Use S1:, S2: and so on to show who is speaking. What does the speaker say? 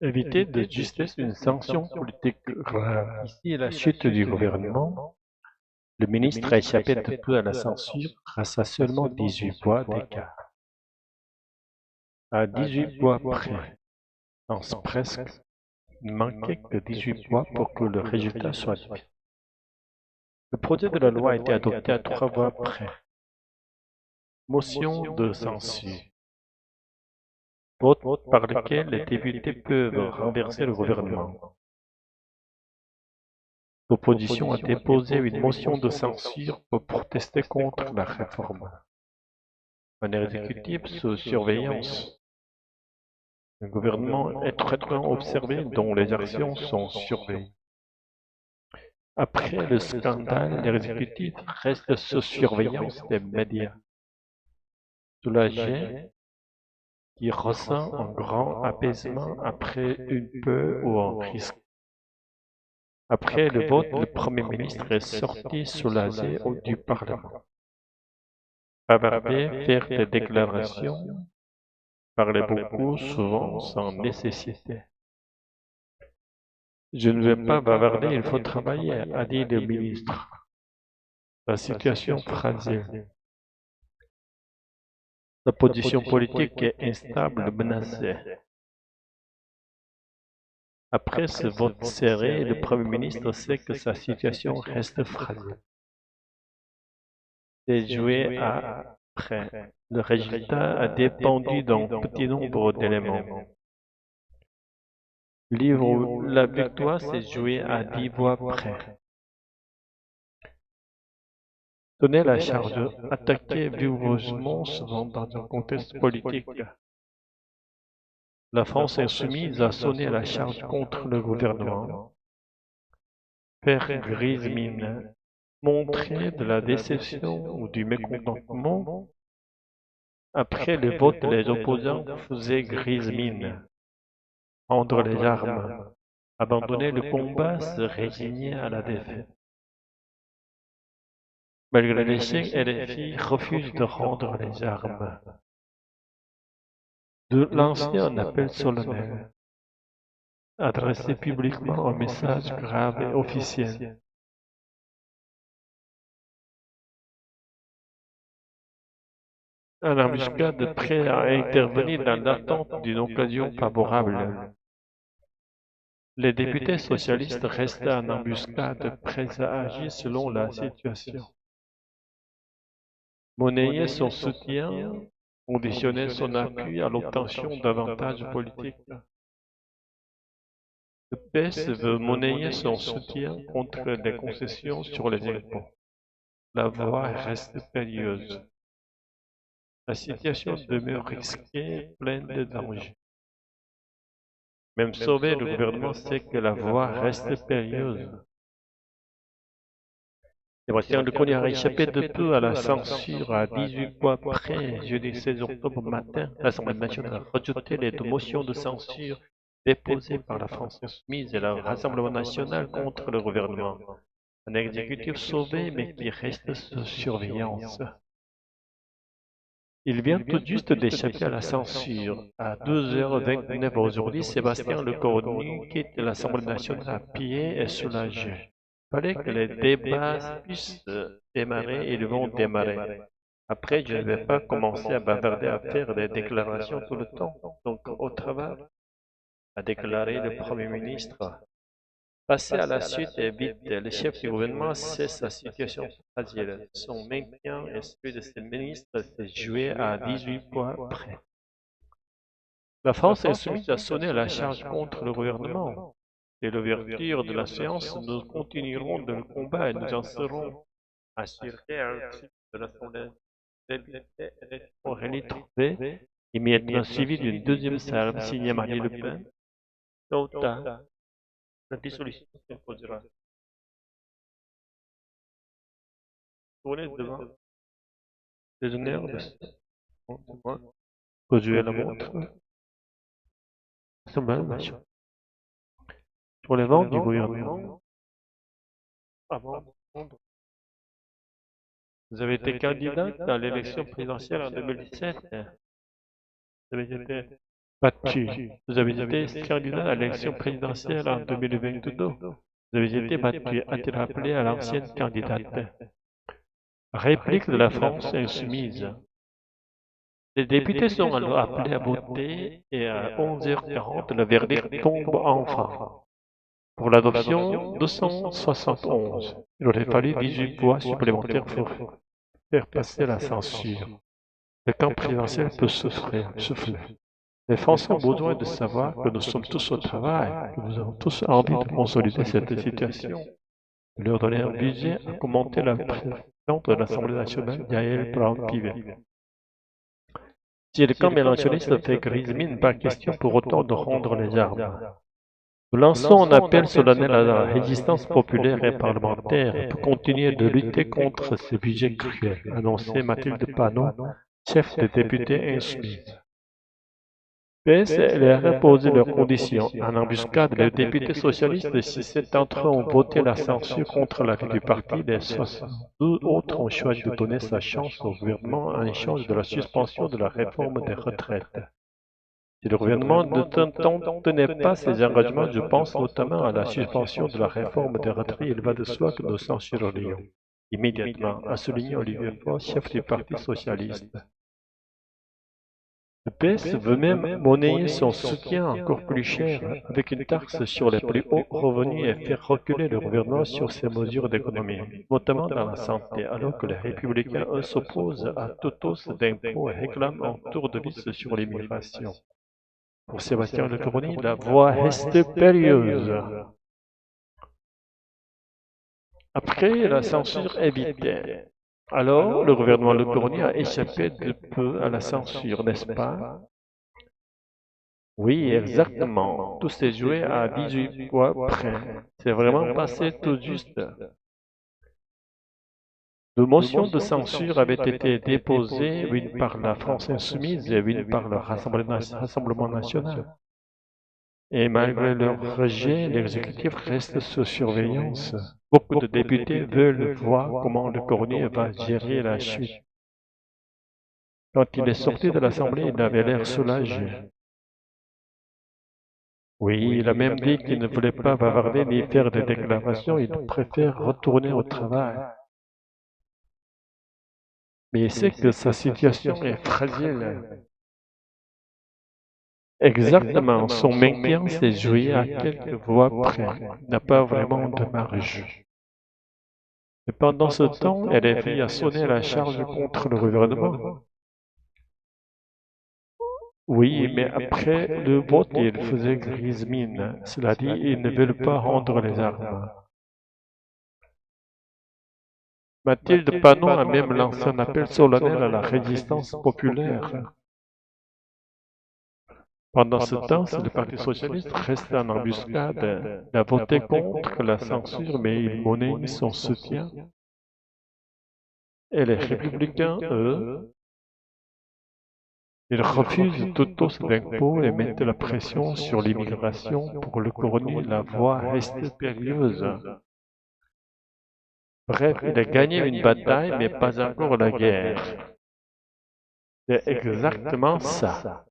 S1: Éviter de justesse une sanction politique grave. Ici, la chute du gouvernement, le ministre a échappé de peu à la censure grâce à seulement 18 voix d'écart. À 18 voix près, presque, il manquait que 18 voix pour que le résultat soit admis. Le projet de la loi a été adopté à 3 voix près. Motion de censure. Vote par lequel les députés peuvent renverser le gouvernement. L'opposition a déposé une motion de censure pour protester contre la réforme. Un exécutif sous surveillance. Un gouvernement étroitement observé dont les actions sont surveillées. Après le scandale, l'exécutif reste sous surveillance des médias. Soulagé, qui ressent un grand apaisement après une peur ou un risque. Après le vote, le Premier ministre est sorti soulagé du Parlement. Bavarder, faire des déclarations, parler beaucoup, souvent sans nécessité. Je ne vais pas bavarder, il faut travailler, a dit le ministre. La situation fragile. La position politique est instable, menacée. Après ce vote serré, le Premier ministre sait que sa situation reste fragile. C'est joué après. Le résultat a dépendu d'un petit nombre d'éléments. La victoire s'est jouée à 10 voix près. Donner la charge, attaquer vigoureusement souvent dans un contexte politique. La France insoumise a sonné la charge contre le gouvernement. Faire grise mine, montrer de la déception ou du mécontentement. Après le vote, les opposants faisaient grise mine, prendre les armes, abandonner le combat, se résigner à la défaite. Malgré l'échec, LFI refuse de rendre les armes. De lancer un appel solennel, adresser publiquement un message grave et officiel. Un embuscade prêt à intervenir dans l'attente d'une occasion favorable. Les députés socialistes restaient en embuscade, prêts à agir selon la situation. Monnayer son soutien, conditionner son appui à l'obtention d'avantages politiques. Le PS veut monnayer son soutien contre les concessions sur les impôts. La voie reste périlleuse. La situation demeure risquée, pleine de dangers. Même sauvé, le gouvernement sait que la voie reste périlleuse. Sébastien Lecornu a échappé de peu à la censure à 18 voix près. Jeudi 16 octobre matin, l'Assemblée nationale a rejeté les deux motions de censure déposées par la France insoumise et le Rassemblement national contre le gouvernement. Un exécutif sauvé mais qui reste sous surveillance. Il vient tout juste d'échapper à la censure. À 2h29 aujourd'hui, Sébastien Lecornu quitte l'Assemblée nationale à pied et soulagé. Il fallait que les débats puissent démarrer et ils vont démarrer. Après, je ne vais pas commencer à bavarder, à faire des déclarations tout le temps. Donc, au travail, a déclaré le Premier ministre. Passer à la suite est vite. Le chef du gouvernement sait sa situation fragile. Son maintien et celui de ses ministres s'est joué à 18 points près. La France insoumise a sonné la charge contre le gouvernement. Dès l'ouverture de la séance, nous continuerons de le combat et nous en serons assurés à un titre de l'Assemblée électorale trouvée, immédiatement suivi d'une deuxième salle signée Marine Le Pen. Tôt ou tard, la dissolution s'imposera. Tournez devant les honneurs de moi, Josué la montre, Assemblée nationale. Sur les ventes du gouvernement, avant, vous avez été candidat à l'élection présidentielle en 2017. Vous avez été battu. Vous avez été candidat à l'élection présidentielle en 2022. Vous avez été battu, a-t-il rappelé à l'ancienne candidate. Réplique de la France insoumise. Les députés sont alors appelés à voter et à 11h40, le verdict tombe enfin. Pour l'adoption, 271. Il aurait fallu 18 voix supplémentaires pour faire passer la censure. Le camp présidentiel peut souffrir. Les Français ont besoin de savoir que nous sommes tous au travail, que nous avons tous envie de consolider cette situation, de leur donner un budget, à commenter la présidente de l'Assemblée nationale, Yael Braun-Pivet. Si le camp mélanchoniste fait grise mine, pas question pour autant de rendre les armes. Nous lançons un appel solennel à la résistance populaire et parlementaire pour continuer de lutter contre ce budget cruel, annonçait Mathilde Panot, chef des députés insoumise. PS leur a posé leurs conditions. En embuscade, les députés socialistes de 6-7 d'entre eux ont voté la censure contre l'avis du parti. Les 62 autres ont choisi de donner sa chance au gouvernement en échange de la suspension de la réforme des retraites. Si le gouvernement ne tenait pas ses engagements, je pense notamment à la suspension de la réforme des retraites, il va de soi que nous censurerions immédiatement, a souligné Olivier Faure, chef du Parti socialiste. Le PS veut même monnayer son soutien encore plus cher avec une taxe sur les plus hauts revenus et faire reculer le gouvernement sur ses mesures d'économie, notamment dans la santé, alors que les républicains, eux, s'opposent à toute hausse d'impôts et réclament un tour de vis sur l'immigration. Pour Sébastien Lecornu, la voie reste périlleuse. Après, la censure évitée. Alors, le gouvernement Lecornu a échappé de peu à la censure, n'est-ce pas? Oui, exactement. Tout s'est joué à 18 voix près. C'est vraiment passé tout juste. Deux motions de censure avaient été déposées, une par la France insoumise et une par le Rassemblement national. Et malgré leur rejet, l'exécutif reste sous surveillance. Beaucoup de députés veulent voir comment Lecornu va gérer la chute. Quand il est sorti de l'Assemblée, il avait l'air soulagé. Oui, il a même dit qu'il ne voulait pas bavarder ni faire des déclarations, il préfère retourner au travail. Mais il sait que sa situation est fragile. Exactement, son maintien s'est joué à quelques voix près, il n'a pas vraiment de marge. Et pendant ce temps, LFI a sonné la charge contre le gouvernement. Oui, mais après le vote, il faisait grise mine. Cela dit, ils ne veulent pas rendre les armes. Mathilde Panot a même lancé un appel solennel à la résistance populaire. Pendant ce temps, le Parti socialiste reste en embuscade. Il a voté contre la censure, mais il monnaie son soutien. Et les républicains, eux, ils refusent toute hausse d'impôts et mettent la pression sur l'immigration. Pour Lecornu, la voie reste périlleuse. Bref, il a gagné une bataille, mais pas encore la guerre. C'est exactement ça.